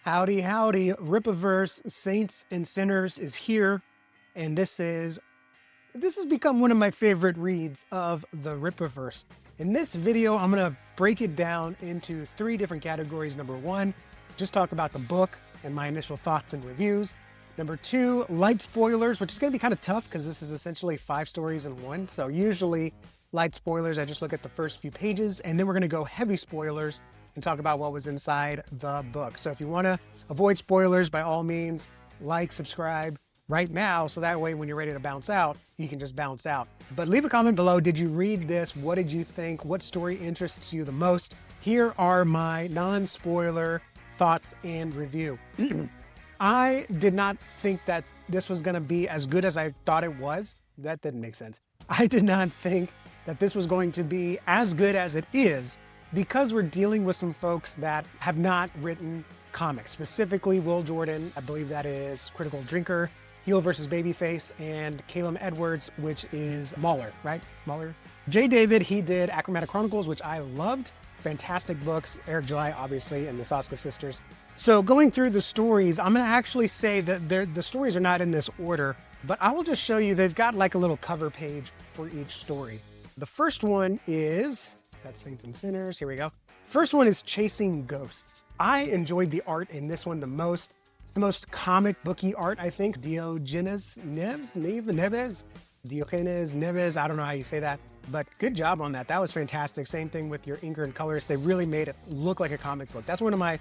Howdy, howdy. Rippaverse Saints and Sinners is here, and this has become one of my favorite reads of the Rippaverse. In this video, I'm going to break it down into three different categories. Number one, just talk about the book and my initial thoughts and reviews. Number two, light spoilers, which is going to be kind of tough because this is essentially 5 stories in one. So usually light spoilers, I just look at the first few pages, and then we're going to go heavy spoilers and talk about what was inside the book. So if you want to avoid spoilers, by all means, like, subscribe right now, so that way when you're ready to bounce out, you can just bounce out. But leave a comment below. Did you read this? What did you think? What story interests you the most? Here are my non-spoiler thoughts and review. I did not think that this was going to be as good as I thought it was. That didn't make sense. I did not think that this was going to be as good as it is, because we're dealing with some folks that have not written comics, specifically Will Jordan, I believe that is Critical Drinker, Heel versus Babyface, and Caleb Edwards, which is Mauler, right? Mauler. Jay David, he did Infinitale Chronicles, which I loved. Fantastic books. Eric July, obviously, and the Soska sisters. So going through the stories, I'm going to actually say that the stories are not in this order, but I will just show you they've got like a little cover page for each story. The first one is... That's Saints and Sinners. Here we go. First one is Chasing Ghosts. I enjoyed the art in this one the most. It's the most comic booky art, I think. Diogenes Neves, I don't know how you say that, but good job on that. That was fantastic. Same thing with your inker and colorist. They really made it look like a comic book. That's one of my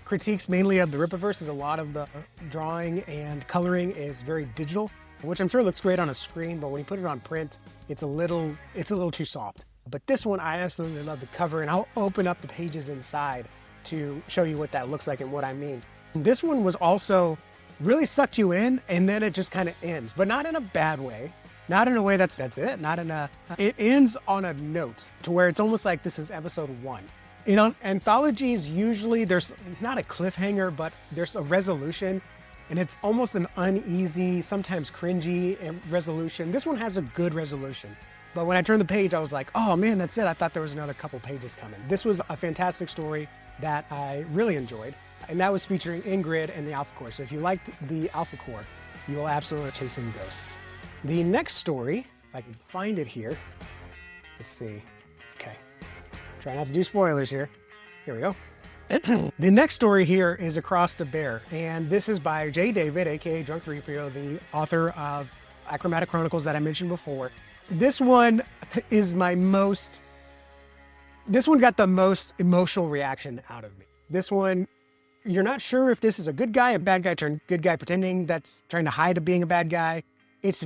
critiques mainly of the Rippaverse, is a lot of the drawing and coloring is very digital, which I'm sure looks great on a screen, but when you put it on print, it's a little too soft. But this one, I absolutely love the cover, and I'll open up the pages inside to show you what that looks like and what I mean. This one was also really sucked you in, and then it just kind of ends, but not in a bad way. Not in a way that's it. It ends on a note to where it's almost like this is episode 1. You know, anthologies, usually there's not a cliffhanger, but there's a resolution, and it's almost an uneasy, sometimes cringy resolution. This one has a good resolution. But when I turned the page, I was like, oh man, that's it. I thought there was another couple pages coming. This was a fantastic story that I really enjoyed. And that was featuring Ingrid and the Alpha Core. So if you liked the Alpha Core, you will absolutely Chasing Ghosts. The next story, if I can find it here. Let's see. Okay. Try not to do spoilers here. Here we go. The next story here is Across the Bear. And this is by Jay David, aka Drunk 3PO, the author of Infinitale Chronicles that I mentioned before. This one is this one got the most emotional reaction out of me. This one, you're not sure if this is a good guy, a bad guy turned good guy, pretending that's trying to hide being a bad guy. It's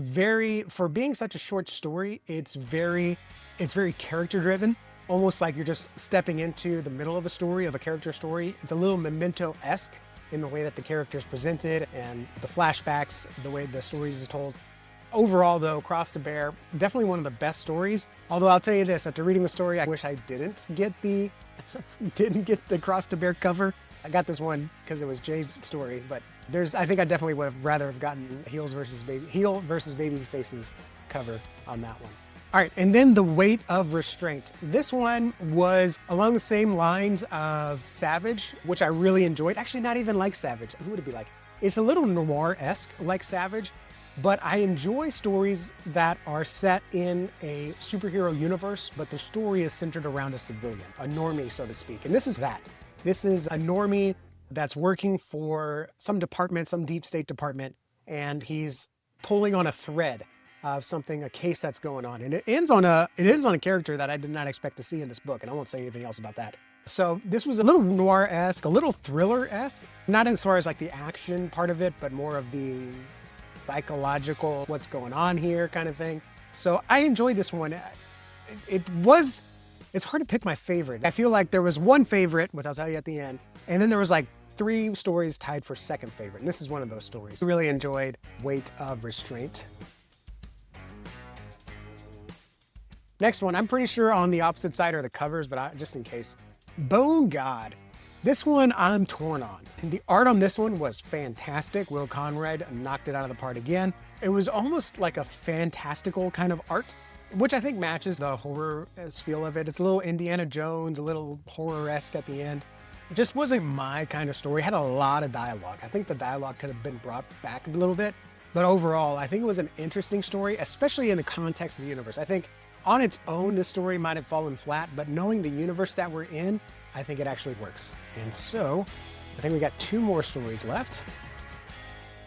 for being such a short story, it's very character driven, almost like you're just stepping into the middle of a story, of a character story. It's a little Memento-esque in the way that the character's presented and the flashbacks, the way the stories is told. Overall, though, Across the Bear, definitely one of the best stories. Although I'll tell you this, after reading the story, I wish I didn't get the Across the Bear cover. I got this one because it was Jay's story, but I think I definitely would have rather have gotten Heel versus Babyface's cover on that one. All right, and then The Weight of Restraint. This one was along the same lines of Savage, which I really enjoyed. Actually, not even like Savage. Who would it be like? It's a little noir-esque like Savage, but I enjoy stories that are set in a superhero universe, but the story is centered around a civilian, a normie, so to speak. And this is that. This is a normie that's working for some department, some deep state department, and he's pulling on a thread of something, a case that's going on. And it ends on a character that I did not expect to see in this book, and I won't say anything else about that. So this was a little noir-esque, a little thriller-esque, not as far as like the action part of it, but more of the psychological, what's going on here kind of thing. So I enjoyed this one. It's hard to pick my favorite. I feel like there was one favorite, which I'll tell you at the end, and then there was like 3 stories tied for second favorite. And this is one of those stories. I really enjoyed Weight of Restraint. Next one, I'm pretty sure on the opposite side are the covers, but just in case. Bone God. This one I'm torn on. The art on this one was fantastic. Will Conrad knocked it out of the park again. It was almost like a fantastical kind of art, which I think matches the horror feel of it. It's a little Indiana Jones, a little horror-esque at the end. Just wasn't my kind of story. It had a lot of dialogue. I think the dialogue could have been brought back a little bit, but overall, I think it was an interesting story, especially in the context of the universe. I think on its own, this story might have fallen flat, but knowing the universe that we're in, I think it actually works. And so I think we got 2 more stories left.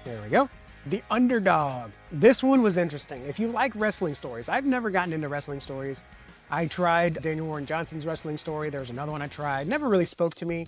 There we go. The Underdog. This one was interesting. If you like wrestling stories, I've never gotten into wrestling stories. I tried Daniel Warren Johnson's wrestling story. There was another one I tried. Never really spoke to me.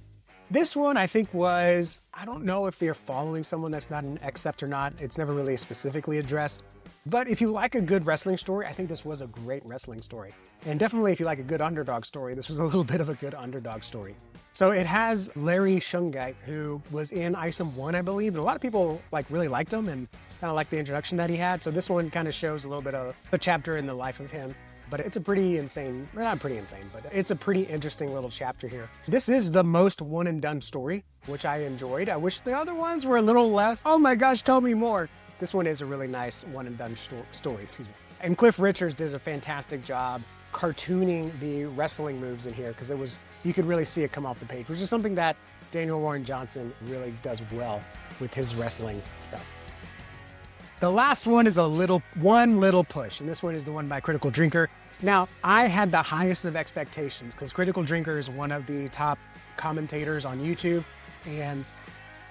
This one I think was, I don't know if you're following someone that's not an accept or not. It's never really specifically addressed. But if you like a good wrestling story, I think this was a great wrestling story. And definitely if you like a good underdog story, this was a little bit of a good underdog story. So it has Larry Shungite, who was in Isom 1, I believe. And a lot of people really liked him and kind of liked the introduction that he had. So this one kind of shows a little bit of a chapter in the life of him. But it's a pretty insane, well, not pretty insane, but it's a pretty interesting little chapter here. This is the most one and done story, which I enjoyed. I wish the other ones were a little less. Oh my gosh, tell me more. This one is a really nice one and done story, excuse me. And Cliff Richards does a fantastic job cartooning the wrestling moves in here because you could really see it come off the page, which is something that Daniel Warren Johnson really does well with his wrestling stuff. The last one is one little push, and this one is the one by Critical Drinker. Now, I had the highest of expectations because Critical Drinker is one of the top commentators on YouTube, and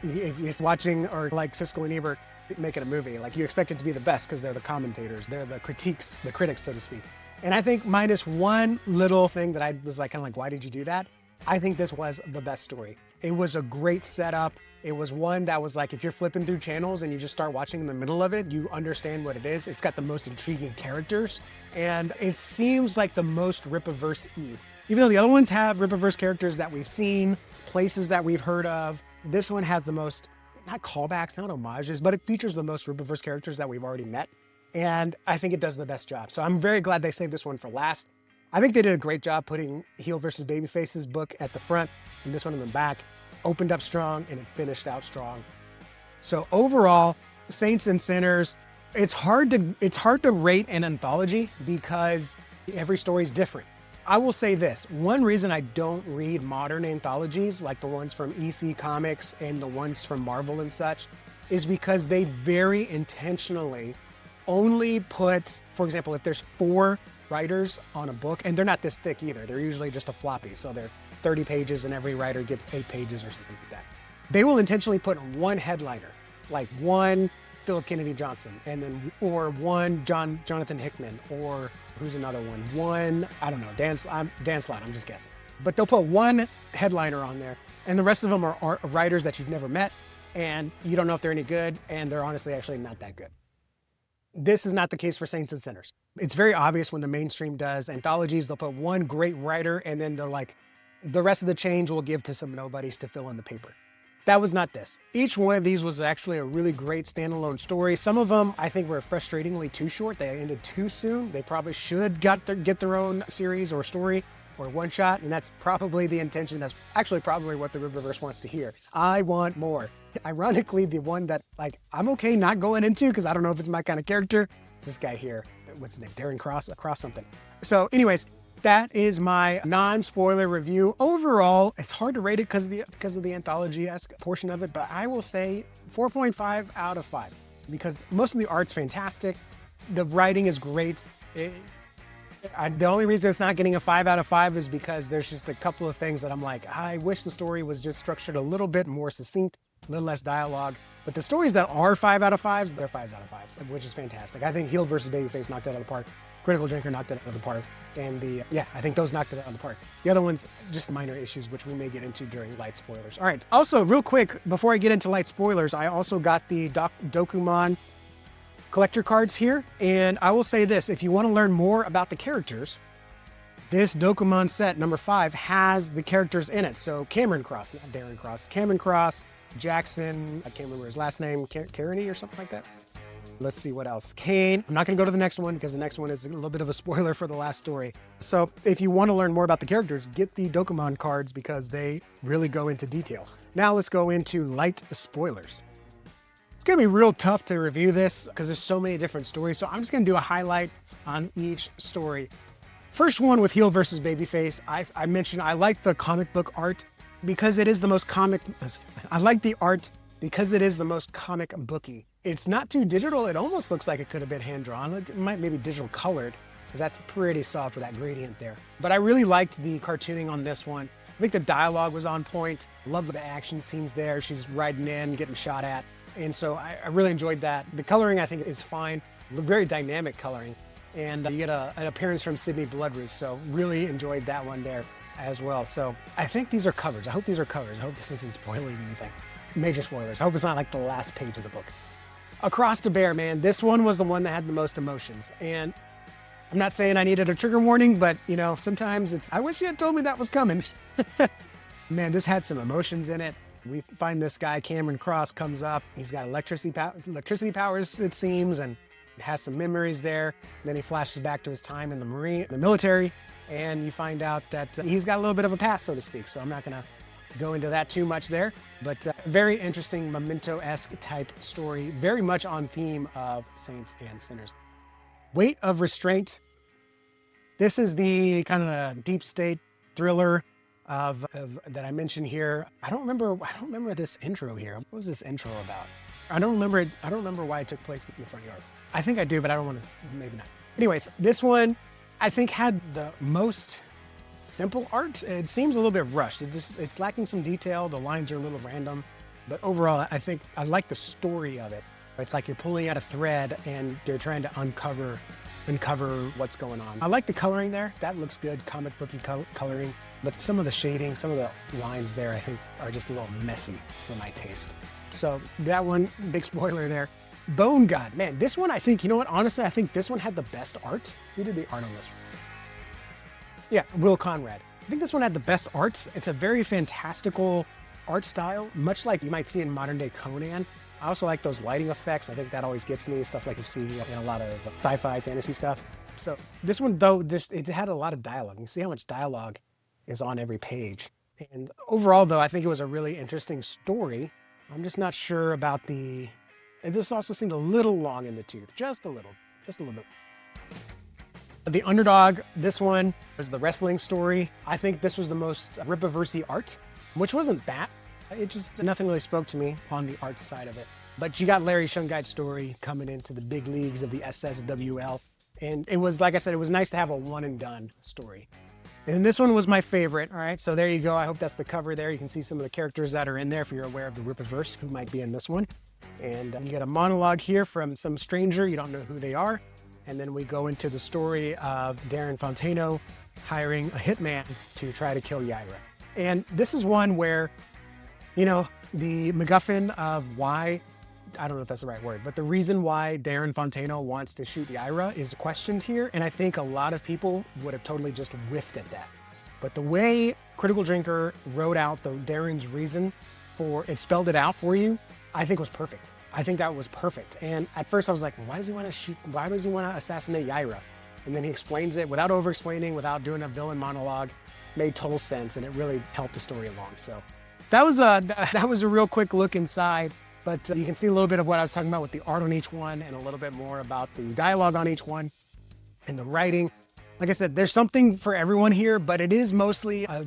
if it's watching or like Siskel and Ebert making a movie, you expect it to be the best because they're the commentators, they're the critics, so to speak. And I think minus one little thing that I was kind of why did you do that? I think this was the best story. It was a great setup. It was one that was if you're flipping through channels and you just start watching in the middle of it, you understand what it is. It's got the most intriguing characters, and it seems like the most Rippaverse-y. Even though the other ones have Rippaverse characters that we've seen, places that we've heard of, this one has the most, not callbacks, not homages, but it features the most Rippaverse characters that we've already met. And I think it does the best job. So I'm very glad they saved this one for last. I think they did a great job putting Heel versus Babyface's book at the front and this one in the back. Opened up strong and it finished out strong. So overall, Saints and Sinners, it's hard to rate an anthology because every story is different. I will say this, one reason I don't read modern anthologies like the ones from EC Comics and the ones from Marvel and such is because they very intentionally only put, for example, if there's 4 writers on a book, and they're not this thick either, they're usually just a floppy, so they're 30 pages and every writer gets 8 pages or something like that. They will intentionally put one headliner, like one Philip Kennedy Johnson, and then, or one Jonathan Hickman, or who's another one, I don't know, Dan Slott, I'm just guessing. But they'll put one headliner on there, and the rest of them are writers that you've never met, and you don't know if they're any good, and they're honestly actually not that good. This is not the case for Saints and Sinners. It's very obvious when the mainstream does anthologies, they'll put one great writer, and then they're the rest of the change we'll give to some nobodies to fill in the paper. That was not this. Each one of these was actually a really great standalone story. Some of them I think were frustratingly too short. They ended too soon. They probably should get their own series or story or one shot, and that's probably the intention. That's actually probably what the Rippaverse wants to hear. I want more. Ironically, the one that I'm okay not going into because I don't know if it's my kind of character. This guy here, what's his name? Darren Cross something. So anyways, that is my non-spoiler review. Overall, it's hard to rate it because of the anthology-esque portion of it, but I will say 4.5 out of 5 because most of the art's fantastic. The writing is great. The only reason it's not getting a 5 out of 5 is because there's just a couple of things that I'm I wish the story was just structured a little bit more succinct, a little less dialogue. But the stories that are 5 out of 5s, they're 5s out of 5s, which is fantastic. I think Heel versus Babyface knocked it out of the park. Critical Drinker knocked it out of the park. And I think those knocked it out of the park. The other ones, just minor issues, which we may get into during light spoilers. All right. Also, real quick, before I get into light spoilers, I also got the Dokumon collector cards here. And I will say this, if you want to learn more about the characters, this Dokumon set number 5 has the characters in it. So Cameron Cross, not Darren Cross, Cameron Cross, Jackson, I can't remember his last name, Carney or something like that. Let's see what else. Kane. I'm not going to go to the next one because the next one is a little bit of a spoiler for the last story. So if you want to learn more about the characters, get the Dokumon cards because they really go into detail. Now let's go into light spoilers. It's going to be real tough to review this because there's so many different stories. So I'm just going to do a highlight on each story. First one with Heel versus Babyface. I mentioned I like the comic book art because it is the most comic. I like the art because it is the most comic booky. It's not too digital. It almost looks like it could have been hand drawn. It might maybe digital colored, because that's pretty soft with that gradient there. But I really liked the cartooning on this one. I think the dialogue was on point. Love the action scenes there. She's riding in, getting shot at. And so I really enjoyed that. The coloring, I think, is fine. Very dynamic coloring. And you get an appearance from Sydney Bloodruth. So really enjoyed that one there as well. So I think these are covers. I hope these are covers. I hope this isn't spoiling anything. Major spoilers. I hope it's not like the last page of the book. Across the Bear, man, this one was the one that had the most emotions. And I'm not saying I needed a trigger warning, but you know, sometimes I wish you had told me that was coming. Man, this had some emotions in it. We find this guy, Cameron Cross, comes up. He's got electricity powers, it seems, and has some memories there. Then he flashes back to his time in the military, and you find out that he's got a little bit of a past, so to speak. So I'm not gonna go into that too much there, but very interesting Memento-esque type story, very much on theme of saints and sinners. Weight of Restraint. This is the kind of deep state thriller of that I mentioned here. I don't remember this intro here. What was this intro about? I don't remember it. I don't remember why it took place in the front yard. I think I do, but I don't want to, maybe not. Anyways, this one I think had the most simple art. It seems a little bit rushed. It's lacking some detail. The lines are a little random, but overall, I think I like the story of it. It's like you're pulling out a thread and you're trying to uncover what's going on. I like the coloring there. That looks good, comic booky coloring. But some of the shading, some of the lines there, I think are just a little messy for my taste. So that one, big spoiler there. Bone God, man, this one I think, you know what, honestly, I think this one had the best art. Who did the art on this one? Yeah, Will Conrad. I think this one had the best art. It's a very fantastical art style, much like you might see in modern day Conan. I also like those lighting effects. I think that always gets me, stuff like you see in a lot of sci-fi fantasy stuff. So this one though, it had a lot of dialogue. You see how much dialogue is on every page. And overall though, I think it was a really interesting story. I'm just not sure about this also seemed a little long in the tooth, just a little bit. The Underdog, this one was the wrestling story. I think this was the most Rippaverse art, which wasn't bad. It just, nothing really spoke to me on the art side of it. But you got Larry Shungeit's story coming into the big leagues of the SSWL. And it was, like I said, it was nice to have a one and done story. And this one was my favorite. All right, so there you go. I hope that's the cover there. You can see some of the characters that are in there if you're aware of the Rippaverse, who might be in this one. And you get a monologue here from some stranger. You don't know who they are. And then we go into the story of Darren Fontano hiring a hitman to try to kill Yaira. And this is one where, you know, the MacGuffin of why, I don't know if that's the right word, but the reason why Darren Fontano wants to shoot Yaira is questioned here. And I think a lot of people would have totally just whiffed at that. But the way Critical Drinker wrote out Darren's reason for it, spelled it out for you, I think was perfect. I think that was perfect. And at first I was like, why does he want to shoot? Why does he want to assassinate Yaira? And then he explains it without over-explaining, without doing a villain monologue. Made total sense, and it really helped the story along. So that was a real quick look inside. But you can see a little bit of what I was talking about with the art on each one, and a little bit more about the dialogue on each one and the writing. Like I said, there's something for everyone here, but it is mostly a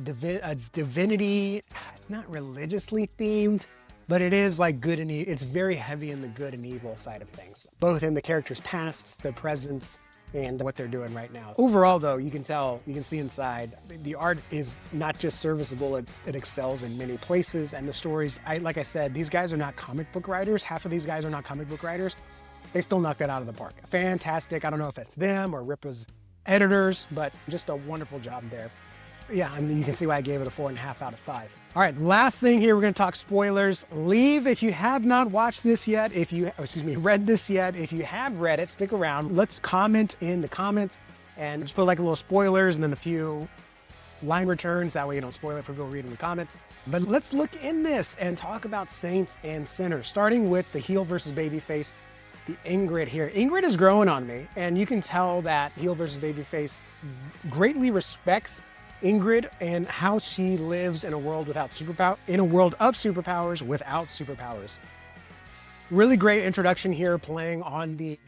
divinity. It's not religiously themed, but it is like good and evil. It's very heavy in the good and evil side of things, both in the characters' pasts, their presents, and what they're doing right now. Overall though, you can see inside, the art is not just serviceable, it excels in many places. And the stories, like I said, these guys are not comic book writers. Half of these guys are not comic book writers. They still knocked that out of the park. Fantastic. I don't know if it's them or Rippa's editors, but just a wonderful job there. Yeah, and you can see why I gave it a 4.5 out of 5. All right, last thing here, we're gonna talk spoilers. Leave if you have not watched this yet, read this yet. If you have read it, stick around. Let's comment in the comments and just put like a little spoilers and then a few line returns. That way you don't spoil it for people reading the comments. But let's look in this and talk about saints and sinners, starting with the heel versus babyface, the Ingrid here. Ingrid is growing on me, and you can tell that heel versus babyface greatly respects Ingrid and how she lives in a world of superpowers without superpowers. Really great introduction here, playing on the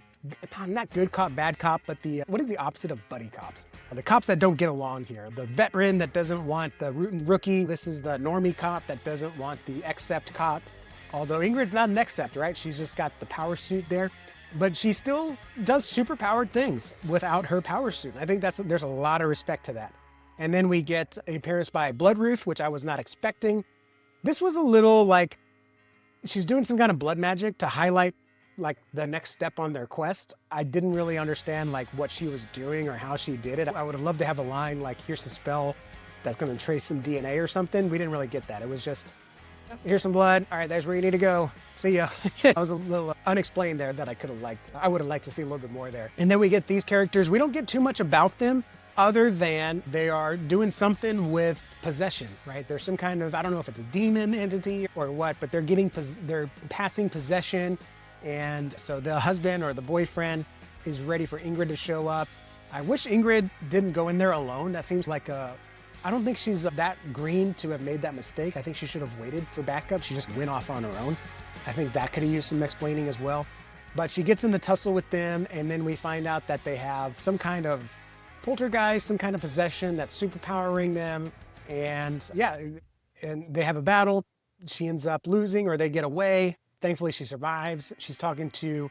not good cop, bad cop, but the, what is the opposite of buddy cops? The cops that don't get along here. The veteran that doesn't want the rootin' rookie. This is the normie cop that doesn't want the accept cop. Although Ingrid's not an accept, right? She's just got the power suit there. But she still does super powered things without her power suit. I think there's a lot of respect to that. And then we get an appearance by Bloodruth, which I was not expecting. This was a little like, she's doing some kind of blood magic to highlight like the next step on their quest. I didn't really understand like what she was doing or how she did it. I would have loved to have a line like, here's the spell that's going to trace some DNA or something. We didn't really get that. It was just, here's some blood. All right, there's where you need to go. See ya. I was a little unexplained there that I could have liked. I would have liked to see a little bit more there. And then we get these characters. We don't get too much about them other than they are doing something with possession, right? There's some kind of, I don't know if it's a demon entity or what, but they're passing possession. And so the husband or the boyfriend is ready for Ingrid to show up. I wish Ingrid didn't go in there alone. That seems like I don't think she's that green to have made that mistake. I think she should have waited for backup. She just went off on her own. I think that could have used some explaining as well. But she gets in the tussle with them, and then we find out that they have some kind of poltergeist, some kind of possession that's superpowering them. And yeah, and they have a battle. She ends up losing, or they get away. Thankfully, she survives. She's talking to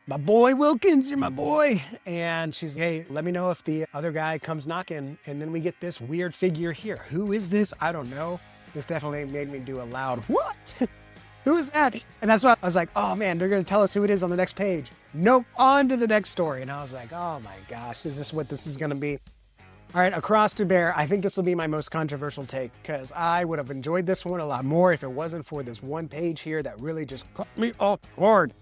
my boy Wilkins, you're my boy. And she's, hey, let me know if the other guy comes knocking. And then we get this weird figure here. Who is this? I don't know. This definitely made me do a loud, what? Who is that? And that's why I was like, oh man, they're going to tell us who it is on the next page. Nope, on to the next story. And I was like, oh my gosh, is this what this is going to be? All right, Across to Bear. I think this will be my most controversial take because I would have enjoyed this one a lot more if it wasn't for this one page here that really just caught me off guard.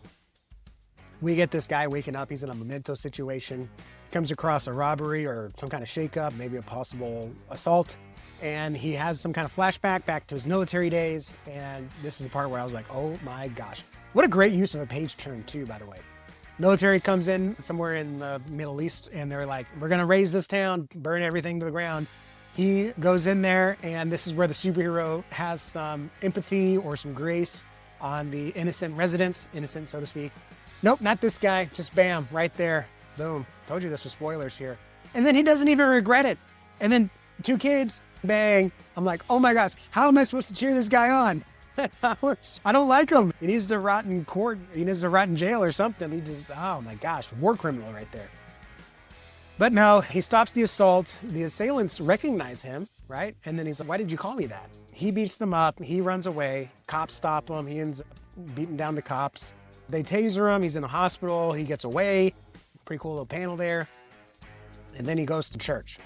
We get this guy waking up. He's in a memento situation, comes across a robbery or some kind of shakeup, maybe a possible assault. And he has some kind of flashback back to his military days. And this is the part where I was like, oh my gosh. What a great use of a page turn too, by the way. Military comes in somewhere in the Middle East and they're like, we're going to raise this town, burn everything to the ground. He goes in there and this is where the superhero has some empathy or some grace on the innocent residents, innocent, so to speak. Nope, not this guy. Just bam, right there. Boom. Told you this was spoilers here. And then he doesn't even regret it. And then 2 kids, bang. I'm like, oh my gosh, how am I supposed to cheer this guy on? I don't like him. He needs to rot in court. He needs to rot in jail or something. He just, oh my gosh, war criminal right there. But no, he stops the assault. The assailants recognize him, right? And then he's like, why did you call me that? He beats them up. He runs away. Cops stop him. He ends up beating down the cops. They taser him. He's in the hospital. He gets away. Pretty cool little panel there. And then he goes to church.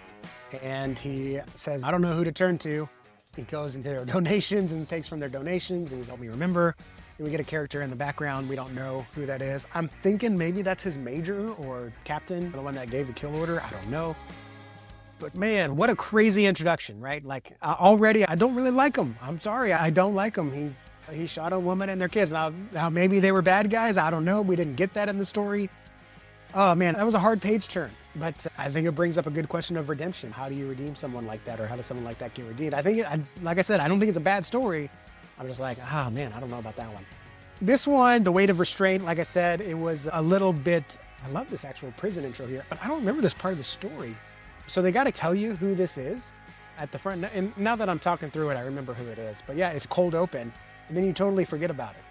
And he says, I don't know who to turn to. He goes into their donations and takes from their donations and he's helped me remember. Then we get a character in the background. We don't know who that is. I'm thinking maybe that's his major or captain, the one that gave the kill order. I don't know. But man, what a crazy introduction, right? Like already, I don't really like him. I'm sorry, I don't like him. He shot a woman and their kids. Now maybe they were bad guys. I don't know. We didn't get that in the story. Oh man, that was a hard page turn. But I think it brings up a good question of redemption. How do you redeem someone like that, or how does someone like that get redeemed? I think, like I said, I don't think it's a bad story. I'm just like, oh man, I don't know about that one. This one, The Weight of Restraint, like I said, it was a little bit, I love this actual prison intro here, but I don't remember this part of the story. So they got to tell you who this is at the front. And now that I'm talking through it, I remember who it is. But yeah, it's cold open, and then you totally forget about it.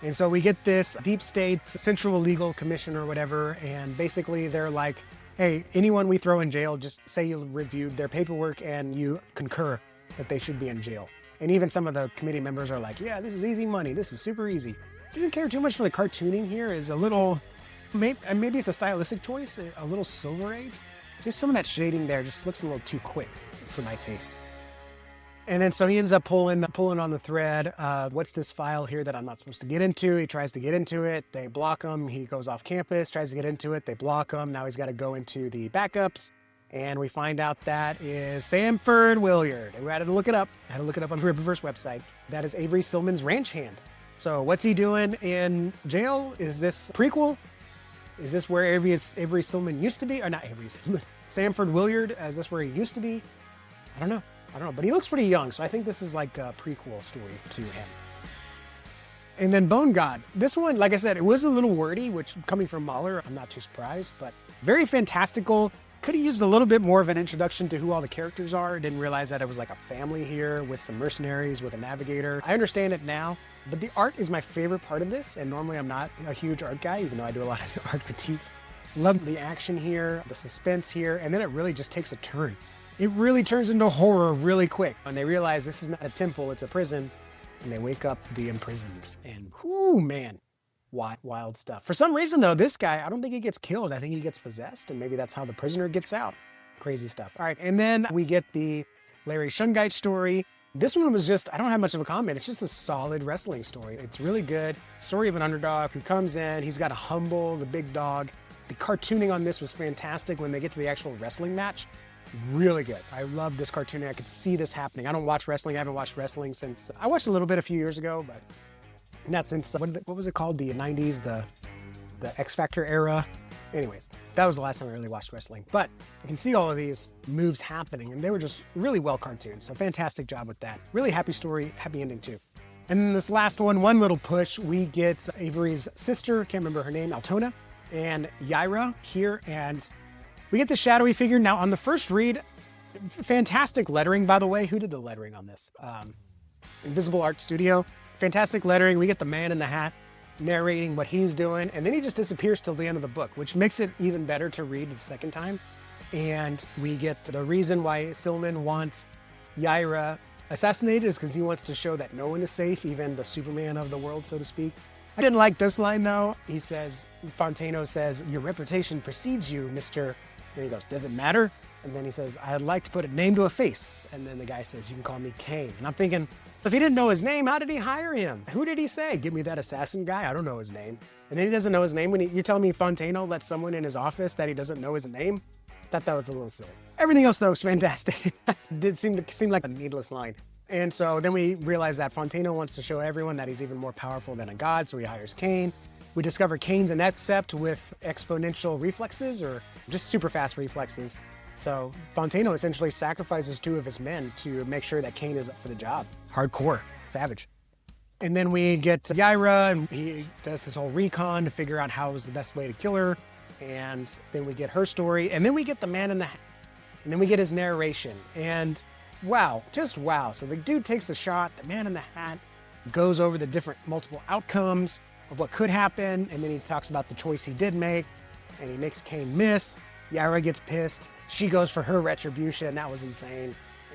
And so we get this deep state central legal commission or whatever, and basically they're like, hey, anyone we throw in jail, just say you reviewed their paperwork and you concur that they should be in jail. And even some of the committee members are like, yeah, this is easy money. This is super easy. Didn't care too much for the cartooning here. Is a little, maybe it's a stylistic choice, a little Silver Age. Just some of that shading there just looks a little too quick for my taste. And then so he ends up pulling on the thread. What's this file here that I'm not supposed to get into? He tries to get into it. They block him. He goes off campus, tries to get into it. They block him. Now he's got to go into the backups. And we find out that is Sanford Williard. We had to look it up. I had to look it up on the Rippaverse website. That is Avery Stillman's ranch hand. So what's he doing in jail? Is this prequel? Is this where Avery Stillman used to be? Or not Avery Stillman. Sanford Williard, is this where he used to be? I don't know, but he looks pretty young, so I think this is like a prequel story to him. And then Bone God. This one, like I said, it was a little wordy, which coming from Mahler, I'm not too surprised, but very fantastical. Could have used a little bit more of an introduction to who all the characters are. Didn't realize that it was like a family here with some mercenaries, with a navigator. I understand it now, but the art is my favorite part of this. And normally I'm not a huge art guy, even though I do a lot of art critiques. Love the action here, the suspense here, and then it really just takes a turn. It really turns into horror really quick. When they realize this is not a temple, it's a prison, and they wake up the imprisoned. And whoo, man, wild stuff. For some reason though, this guy, I don't think he gets killed. I think he gets possessed, and maybe that's how the prisoner gets out. Crazy stuff. All right, and then we get the Larry Shungite story. This one was just, I don't have much of a comment. It's just a solid wrestling story. It's really good. Story of an underdog who comes in, he's got to humble the big dog. The cartooning on this was fantastic when they get to the actual wrestling match. Really good. I love this cartooning. I could see this happening. I don't watch wrestling. I haven't watched wrestling since, I watched a little bit a few years ago, but not since, what was it called? The 90s, the X Factor era. Anyways, that was the last time I really watched wrestling. But I can see all of these moves happening, and they were just really well cartooned. So fantastic job with that. Really happy story, happy ending too. And then this last one little push, we get Avery's sister, can't remember her name, Altona, and Yaira here, and we get the shadowy figure. Now on the first read, fantastic lettering, by the way. Who did the lettering on this? Invisible Art Studio. Fantastic lettering. We get the man in the hat narrating what he's doing, and then he just disappears till the end of the book, which makes it even better to read the second time. And we get the reason why Silman wants Yaira assassinated is because he wants to show that no one is safe, even the Superman of the world, so to speak. I didn't like this line though. He says, Fontano says, "Your reputation precedes you, Mr." Then he goes, "Does it matter?" And then he says, "I'd like to put a name to a face." And then the guy says, "You can call me Kane." And I'm thinking, if he didn't know his name, how did he hire him? Who did he say? Give me that assassin guy. I don't know his name. And then he doesn't know his name. You're telling me Fontano let someone in his office that he doesn't know his name? Thought that was a little silly. Everything else though was fantastic. Did seem like a needless line. And so then we realize that Fontano wants to show everyone that he's even more powerful than a god, so he hires Kane. We discover Kane's an Accept with exponential reflexes, or just super fast reflexes. So Fontano essentially sacrifices 2 of his men to make sure that Kane is up for the job. Hardcore, savage. And then we get Yaira, and he does his whole recon to figure out how is the best way to kill her. And then we get her story, and then we get the man in the hat. And then we get his narration, and wow, just wow. So the dude takes the shot, the man in the hat goes over the different multiple outcomes of what could happen, and then he talks about the choice he did make, and he makes Kane miss. Yaira gets pissed. She goes for her retribution. That was insane.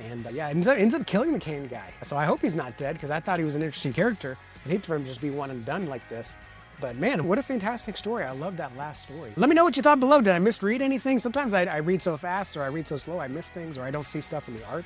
And yeah, ends up killing the Kane guy. So I hope he's not dead, because I thought he was an interesting character. I'd hate for him to just be one and done like this. But man, what a fantastic story. I love that last story. Let me know what you thought below. Did I misread anything? Sometimes I read so fast, or I read so slow, I miss things, or I don't see stuff in the art.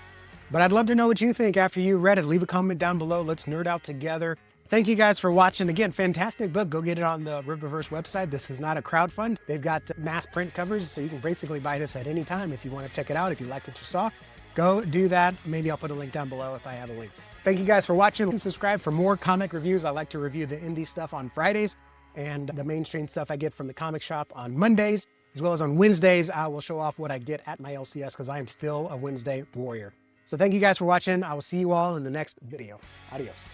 But I'd love to know what you think after you read it. Leave a comment down below. Let's nerd out together. Thank you guys for watching. Again, fantastic book. Go get it on the Rippaverse website. This is not a crowdfund. They've got mass print covers, so you can basically buy this at any time if you want to check it out. If you like what you saw, go do that. Maybe I'll put a link down below if I have a link. Thank you guys for watching. And subscribe for more comic reviews. I like to review the indie stuff on Fridays, and the mainstream stuff I get from the comic shop on Mondays, as well as on Wednesdays. I will show off what I get at my LCS, because I am still a Wednesday warrior. So thank you guys for watching. I will see you all in the next video. Adios.